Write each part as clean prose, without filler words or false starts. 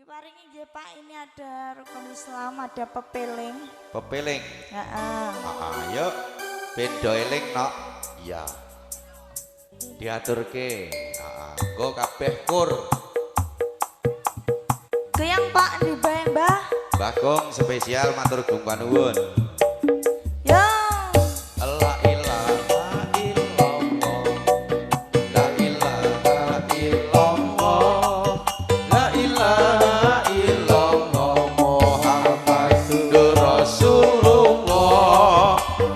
Diparingi nggih Pak, ini ada rukun Islam, ada pepeling. Pepeling. Heeh. Ayo bendo eling nok. Iya. Diaturke. Heeh. Nggo kabeh kur. Keyang Pak dibae Mbah. Bagong spesial matur gumpah nuwun. Ya. La ilaha illallah. La ilaha illallah. La ilaha illallah Muhammadur Rasulullah.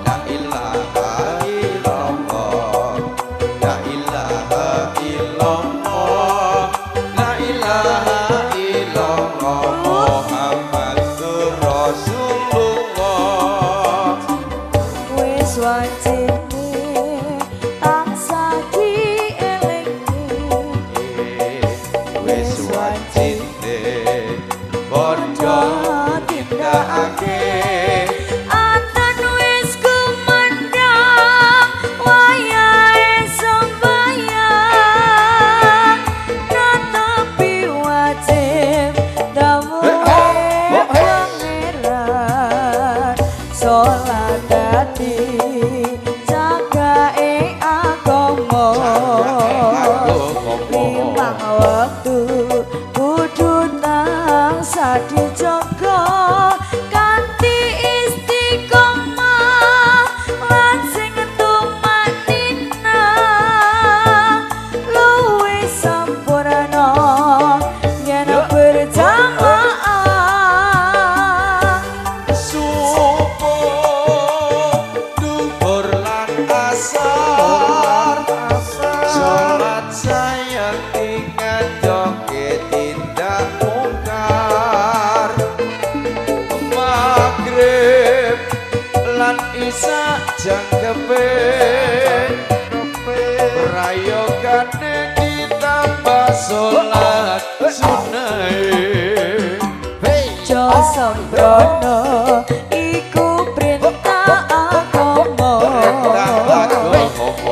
La ilaha illallah. La ilaha illallah. La ilaha illallah Muhammadur Rasulullah. Wis wajib tansah dielingi. Wis wajib padha tindakake. Anten wis kumandang wayahe sembayang, netepi wajib dawuhe pangeran. Salat dadi jagake agama, limang wektu kudu tansah dijaga kanthi istiqomah lan sing tumanina luwih sampurna yen berjamaah. Subuh duhur lan asar salat sayang ngadoke tindak mungkar. Maghrib lan isya jangkepe rayokane ditambah salat sunah. Jo sembrono iku perintah agama,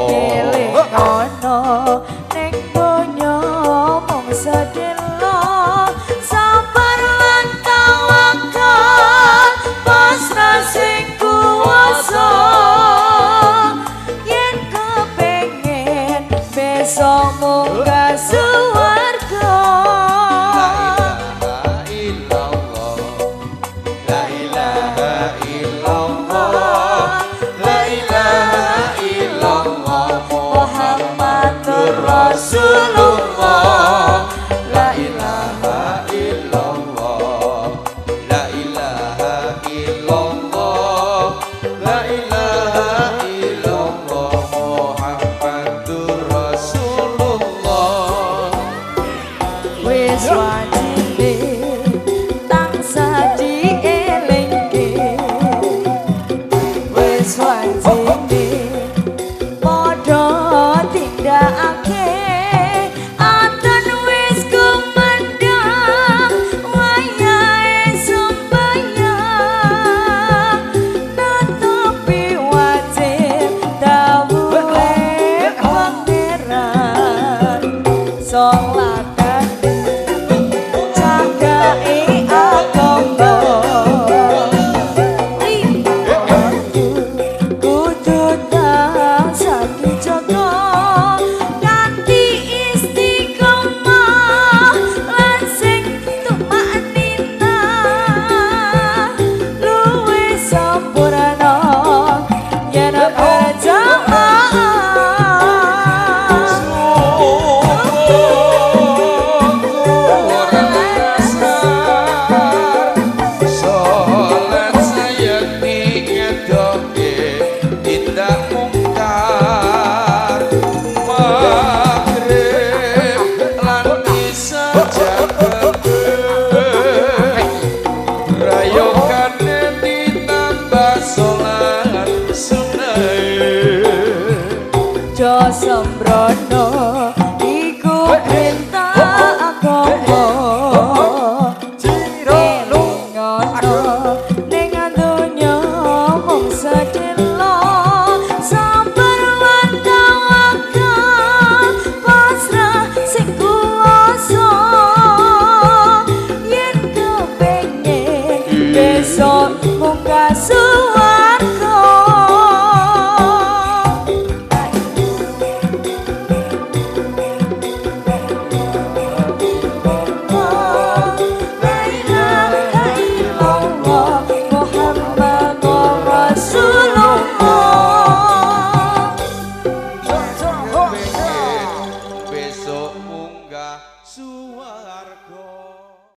elingono ning donya mung sedelo, sabar lan tawakal pasrah sing kuwasa. Yen kepengin besok munggah swarga. La ilaha illallah. La ilaha illallah Muhammadur Rasulullah. La ilaha illallah. La ilaha illallah. La ilaha illallah Muhammadur Rasulullah. wis wajib